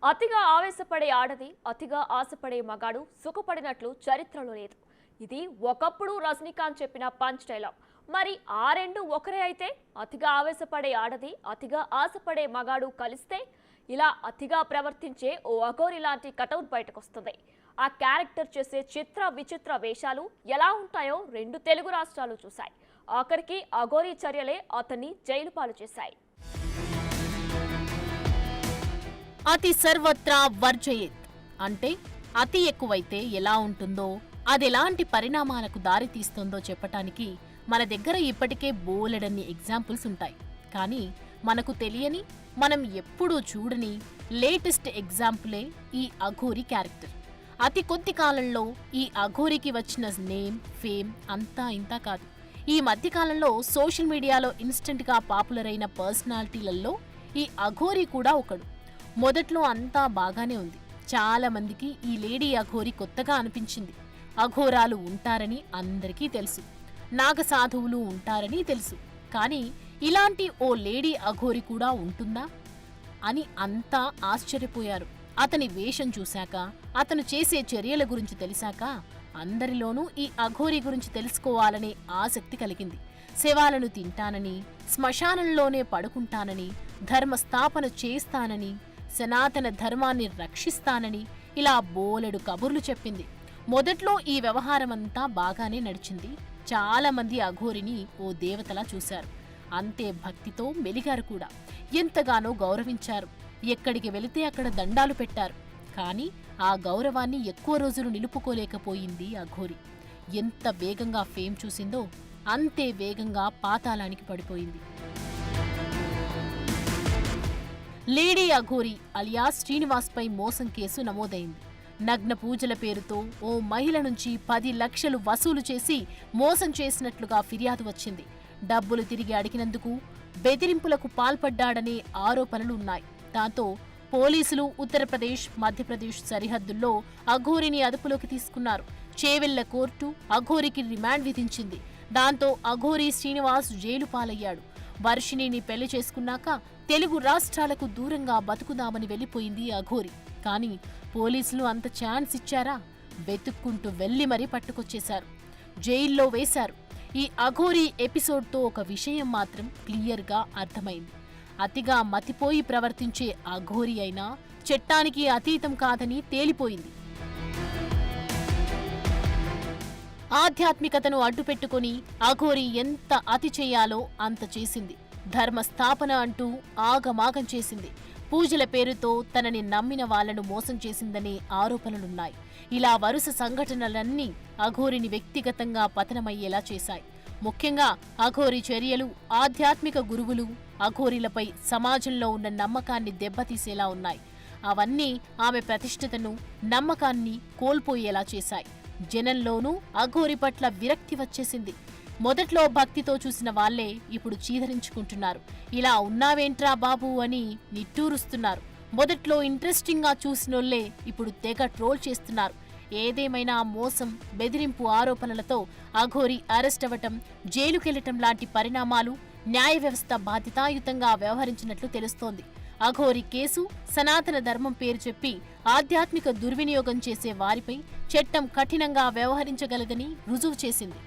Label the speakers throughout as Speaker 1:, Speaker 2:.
Speaker 1: అతిగా ఆవేశపడే ఆడది, అతిగా ఆశపడే మగాడు సుఖపడినట్లు చరిత్రలో లేదు. ఇది ఒకప్పుడు రజనీకాంత్ చెప్పిన పంచ్ డైలాగ్. మరి ఆ రెండు ఒకరే అయితే అతిగా ఆవేశపడే ఆడది, అతిగా ఆశపడే మగాడు కలిస్తే ఇలా అతిగా ప్రవర్తించే ఓ అఘోరి లాంటి కటౌట్ బయటకొస్తుంది. ఆ క్యారెక్టర్ చేసే చిత్ర విచిత్ర వేషాలు ఎలా ఉంటాయో రెండు తెలుగు రాష్ట్రాలు చూశాయి. ఆఖరికి అఘోరి చర్యలే అతన్ని జైలు పాలు చేశాయి.
Speaker 2: అతి సర్వత్రా వర్జయేత్ అంటే అతి ఎక్కువైతే ఎలా ఉంటుందో, అదెలాంటి పరిణామాలకు దారితీస్తుందో చెప్పటానికి మన దగ్గర ఇప్పటికే బోలెడన్ని ఎగ్జాంపుల్స్ ఉంటాయి. కానీ మనకు తెలియని, మనం ఎప్పుడూ చూడని లేటెస్ట్ ఎగ్జాంపులే ఈ అఘోరి క్యారెక్టర్. అతి కొద్ది కాలంలో ఈ అఘోరికి వచ్చిన నేమ్, ఫేమ్ అంతా ఇంతా కాదు. ఈ మధ్యకాలంలో సోషల్ మీడియాలో ఇన్స్టెంట్గా పాపులర్ అయిన పర్సనాలిటీలలో ఈ అఘోరి కూడా ఒకడు. మొదట్లో అంతా బాగానే ఉంది. చాలా మందికి ఈ లేడీ అఘోరి కొత్తగా అనిపించింది. అఘోరాలు ఉంటారని అందరికీ తెలుసు, నాగసాధువులు ఉంటారని తెలుసు. కానీ ఇలాంటి ఓ లేడీ అఘోరి కూడా ఉంటుందా అని అంతా ఆశ్చర్యపోయారు. అతని వేషం చూశాక, అతను చేసే చర్యల గురించి తెలిసాక అందరిలోనూ ఈ అఘోరి గురించి తెలుసుకోవాలనే ఆసక్తి కలిగింది. శవాలను తింటానని, శ్మశానంలోనే పడుకుంటానని, ధర్మస్థాపన చేస్తానని, సనాతన ధర్మాన్ని రక్షిస్తానని ఇలా బోలెడు కబుర్లు చెప్పింది. మొదట్లో ఈ వ్యవహారమంతా బాగానే నడిచింది. చాలా మంది అఘోరిని ఓ దేవతలా చూశారు. అంతే భక్తితో మెలిగారు కూడా. ఎంతగానో గౌరవించారు. ఎక్కడికి వెళితే అక్కడ దండాలు పెట్టారు. కానీ ఆ గౌరవాన్ని ఎక్కువ రోజులు నిలుపుకోలేకపోయింది అఘోరి. ఎంత వేగంగా ఫేమ్ చూసిందో అంతే వేగంగా పాతాళానికి పడిపోయింది. లేడీ అఘోరి అలియాస్ శ్రీనివాస్పై మోసం కేసు నమోదైంది. నగ్న పూజల పేరుతో ఓ మహిళ నుంచి 10 లక్షలు వసూలు చేసి మోసం చేసినట్లుగా ఫిర్యాదు వచ్చింది. డబ్బులు తిరిగి అడిగినందుకు బెదిరింపులకు పాల్పడ్డాడనే ఆరోపణలున్నాయి. దాంతో పోలీసులు ఉత్తరప్రదేశ్, మధ్యప్రదేశ్ సరిహద్దుల్లో అఘోరిని అదుపులోకి తీసుకున్నారు. చేవెళ్ల కోర్టు అఘోరికి రిమాండ్ విధించింది. దాంతో అఘోరి శ్రీనివాస్ జైలు పాలయ్యాడు. వర్షిణిని పెళ్లి చేసుకున్నాక తెలుగు రాష్ట్రాలకు దూరంగా బతుకుదామని వెళ్లిపోయింది అఘోరి. కానీ పోలీసులు అంత ఛాన్స్ ఇచ్చారా? వెతుక్కుంటూ వెళ్లి మరీ పట్టుకొచ్చేశారు, జైల్లో వేశారు. ఈ అఘోరి ఎపిసోడ్తో ఒక విషయం మాత్రం క్లియర్గా అర్థమైంది. అతిగా మతిపోయి ప్రవర్తించే అఘోరి అయినా చట్టానికి అతీతం కాదని తేలిపోయింది. ఆధ్యాత్మికతను అడ్డుపెట్టుకుని అఘోరి ఎంత అతి చేయాలో అంత చేసింది. ధర్మస్థాపన అంటూ ఆగమాగం చేసింది. పూజల పేరుతో తనని నమ్మిన వాళ్లను మోసం చేసిందనే ఆరోపణలున్నాయి. ఇలా వరుస సంఘటనలన్నీ అఘోరిని వ్యక్తిగతంగా పతనమయ్యేలా చేశాయి. ముఖ్యంగా అఘోరి చర్యలు ఆధ్యాత్మిక గురువులు అఘోరిలపై సమాజంలో ఉన్న నమ్మకాన్ని దెబ్బతీసేలా ఉన్నాయి. అవన్నీ ఆమె ప్రతిష్ఠతను, నమ్మకాన్ని కోల్పోయేలా చేశాయి. జనంలోనూ అఘోరి పట్ల విరక్తి వచ్చేసింది. మొదట్లో భక్తితో చూసిన వాళ్లే ఇప్పుడు చీదరించుకుంటున్నారు. ఇలా ఉన్నావేంట్రా బాబు అని నిట్టూరుస్తున్నారు. మొదట్లో ఇంట్రెస్టింగ్గా చూసినోళ్లే ఇప్పుడు తెగ ట్రోల్ చేస్తున్నారు. ఏదేమైనా మోసం, బెదిరింపు ఆరోపణలతో అఘోరి అరెస్ట్ అవ్వటం, జైలుకెళ్లటం లాంటి పరిణామాలు న్యాయ వ్యవస్థ బాధ్యతాయుతంగా వ్యవహరించినట్లు తెలుస్తోంది. అఘోరి కేసు సనాతన ధర్మం పేరు చెప్పి ఆధ్యాత్మిక దుర్వినియోగం చేసే వారిపై చట్టం కఠినంగా వ్యవహరించగలదని రుజువు చేసింది.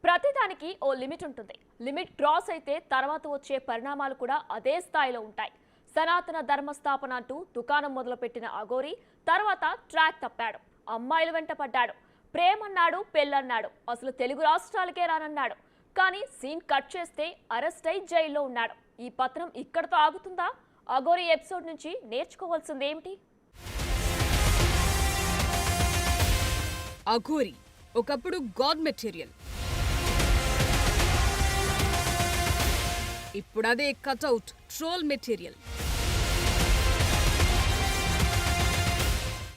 Speaker 1: ప్రతిదానికి ఓ లిమిట్ ఉంటుంది. లిమిట్ క్రాస్ అయితే తర్వాత వచ్చే పరిణామాలు కూడా అదే స్థాయిలో ఉంటాయి. సనాతన ధర్మస్థాపన అంటూ దుకాణం మొదలుపెట్టిన అఘోరి తర్వాత ట్రాక్ తప్పాడు. అమ్మాయిల వెంట పడ్డాడు. ప్రేమన్నాడు, పెళ్ళన్నాడు, అసలు తెలుగు రాష్ట్రాలకే రానన్నాడు. కానీ సీన్ కట్ చేస్తే అరెస్ట్ అయి జైల్లో ఉన్నాడు. ఈ పత్రం ఇక్కడతో ఆగుతుందా? అఘోరి ఎపిసోడ్ నుంచి నేర్చుకోవాల్సింది ఏమిటి?
Speaker 3: అఘోరి ఒకప్పుడు గాడ్ మెటీరియల్, ఇప్పుడదే కటౌట్ ట్రోల్ మెటీరియల్.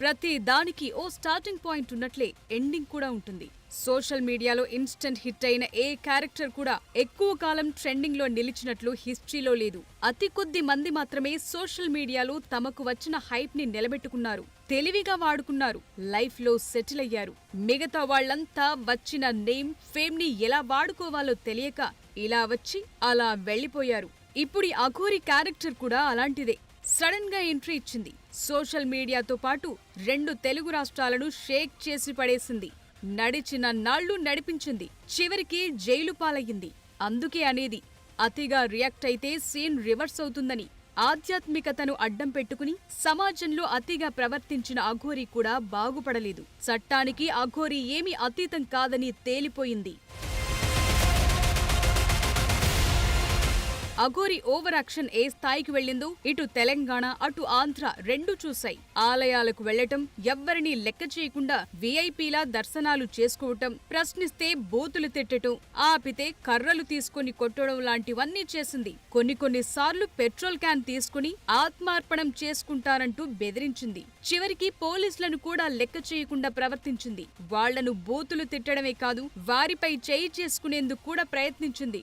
Speaker 3: ప్రతి దానికి ఓ స్టార్టింగ్ పాయింట్ ఉన్నట్లే ఎండింగ్ కూడా ఉంటుంది. సోషల్ మీడియాలో ఇన్స్టెంట్ హిట్ అయిన ఏ క్యారెక్టర్ కూడా ఎక్కువ కాలం ట్రెండింగ్ లో నిలిచినట్లు హిస్టరీలో లేదు. అతి కొద్ది మంది మాత్రమే సోషల్ మీడియాలో తమకు వచ్చిన హైప్ ని నిలబెట్టుకున్నారు, తెలివిగా వాడుకున్నారు, లైఫ్ లో సెటిల్ అయ్యారు. మిగతా వాళ్లంతా వచ్చిన నేమ్, ఫేమ్ ని ఎలా వాడుకోవాలో తెలియక ఇలా వచ్చి అలా వెళ్లిపోయారు. ఇప్పుడు ఈ అఘోరి క్యారెక్టర్ కూడా అలాంటిదే. సడన్ గా ఎంట్రీ ఇచ్చింది. సోషల్ మీడియాతో పాటు 2 తెలుగు రాష్ట్రాలను షేక్ చేసి పడేసింది. నడిచిన నాళ్లు నడిపించింది. చివరికి జైలు పాలయ్యింది. అందుకే అనేది, అతిగా రియాక్ట్ అయితే సీన్ రివర్స్ అవుతుందని. ఆధ్యాత్మికతను అడ్డం పెట్టుకుని సమాజంలో అతిగా ప్రవర్తించిన అఘోరి కూడా బాగుపడలేదు. చట్టానికి అఘోరి ఏమీ అతీతం కాదని తేలిపోయింది. అఘోరి ఓవర్ యాక్షన్ ఏ స్థాయికి వెళ్లిందో ఇటు తెలంగాణ అటు ఆంధ్ర రెండూ చూశాయి. ఆలయాలకు వెళ్లటం, ఎవ్వరినీ లెక్క చేయకుండా వీఐపీలా దర్శనాలు చేసుకోవటం, ప్రశ్నిస్తే బూతులు తిట్టటం, ఆపితే కర్రలు తీసుకుని కొట్టడం లాంటివన్నీ చేసింది. కొన్ని సార్లు పెట్రోల్ క్యాన్ తీసుకుని ఆత్మార్పణం చేసుకుంటారంటూ బెదిరించింది. చివరికి పోలీసులను కూడా లెక్క చేయకుండా ప్రవర్తించింది. వాళ్లను బూతులు తిట్టడమే కాదు, వారిపై చేయి చేసుకునేందుకు కూడా ప్రయత్నించింది.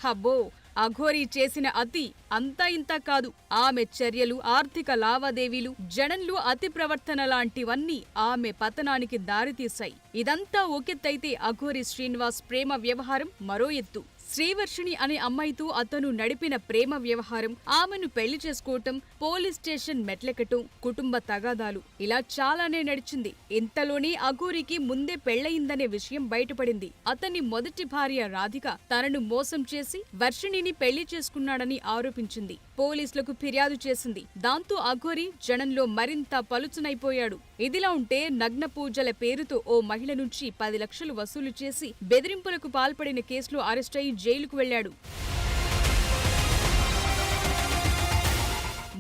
Speaker 3: హబ్బో, అఘోరి చేసిన అతి అంతా ఇంతా కాదు. ఆమె చర్యలు, ఆర్థిక లావాదేవీలు, జనంలో అతి ప్రవర్తన లాంటివన్నీ ఆమె పతనానికి దారితీశాయి. ఇదంతా ఒకెత్తైతే అఘోరి శ్రీనివాస్ ప్రేమ వ్యవహారం మరో ఎత్తు. శ్రీవర్షిణి అనే అమ్మాయితో అతను నడిపిన ప్రేమ వ్యవహారం, ఆమెను పెళ్లి చేసుకోవటం, పోలీస్ స్టేషన్ మెట్లెక్కటం, కుటుంబ తగాదాలు, ఇలా చాలానే నడిచింది. ఇంతలోనే అఘోరికి ముందే పెళ్లయిందనే విషయం బయటపడింది. అతని మొదటి భార్య రాధిక తనను మోసం చేసి వర్షిణిని పెళ్లి చేసుకున్నాడని ఆరోపించింది. పోలీసులకు ఫిర్యాదు చేసింది. దాంతో అఘోరి జనంలో మరింత పలుచునైపోయాడు. ఇదిలా ఉంటే నగ్న పూజల పేరుతో ఓ మహిళ నుంచి 10 లక్షలు వసూలు చేసి బెదిరింపులకు పాల్పడిన కేసులో అరెస్టై జైలుకు వెళ్లాడు.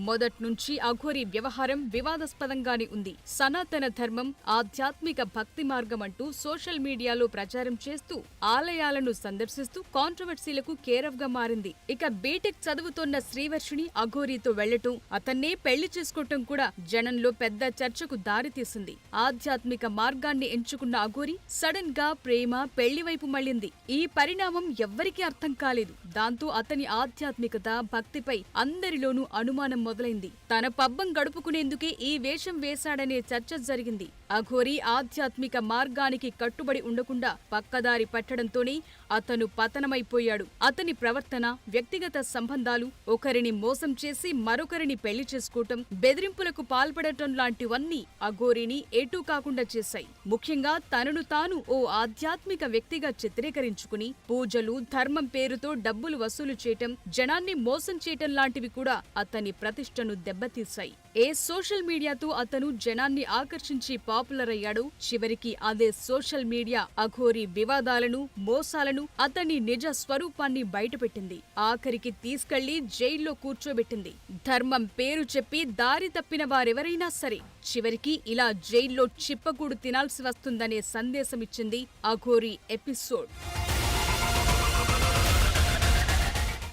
Speaker 3: మొదట్నుంచి అఘోరి వ్యవహారం వివాదాస్పదంగానే ఉంది. సనాతన ధర్మం, ఆధ్యాత్మిక భక్తి మార్గం అంటూ సోషల్ మీడియాలో ప్రచారం చేస్తూ ఆలయాలను సందర్శిస్తూ కాంట్రవర్సీలకు కేరఫ్ గా మారింది. ఇక బీటెక్ చదువుతోన్న శ్రీవర్షిణి అఘోరితో వెళ్లటం, అతన్నే పెళ్లి చేసుకోవటం కూడా జనంలో పెద్ద చర్చకు దారితీసింది. ఆధ్యాత్మిక మార్గాన్ని ఎంచుకున్న అఘోరి సడన్ గా ప్రేమ, పెళ్లి వైపు మళ్లింది. ఈ పరిణామం ఎవ్వరికీ అర్థం కాలేదు. దాంతో అతని ఆధ్యాత్మికత, భక్తిపై అందరిలోనూ అనుమానం మొదలైంది. తన పబ్బం గడుపుకునేందుకే ఈ వేషం వేశాడనే చర్చ జరిగింది. అఘోరి ఆధ్యాత్మిక మార్గానికి కట్టుబడి ఉండకుండా పక్కదారి పట్టడంతోనే అతను పతనమైపోయాడు. అతని ప్రవర్తన, వ్యక్తిగత సంబంధాలు, ఒకరిని మోసం చేసి మరొకరిని పెళ్లి చేసుకోవటం, బెదిరింపులకు పాల్పడటం లాంటివన్నీ అఘోరిని ఎటూ కాకుండా చేశాయి. ముఖ్యంగా తనను తాను ఓ ఆధ్యాత్మిక వ్యక్తిగా చిత్రీకరించుకుని పూజలు, ధర్మం పేరుతో డబ్బులు వసూలు చేయటం, జనాన్ని మోసం చేయటం లాంటివి కూడా అతని ప్రతిష్టను దెబ్బతీశాయి. ఏ సోషల్ మీడియాతో అతను జనాన్ని ఆకర్షించి పాపులర్ అయ్యాడు, చివరికి అదే సోషల్ మీడియా అఘోరి వివాదాలను, మోసాలను, అతని నిజ స్వరూపాన్ని బయటపెట్టింది. ఆఖరికి తీసుకెళ్లి జైల్లో కూర్చోబెట్టింది. ధర్మం పేరు చెప్పి దారి తప్పిన వారెవరైనా సరే చివరికి ఇలా జైల్లో చిప్పకూడు తినాల్సి వస్తుందనే సందేశమిచ్చింది అఘోరి ఎపిసోడ్.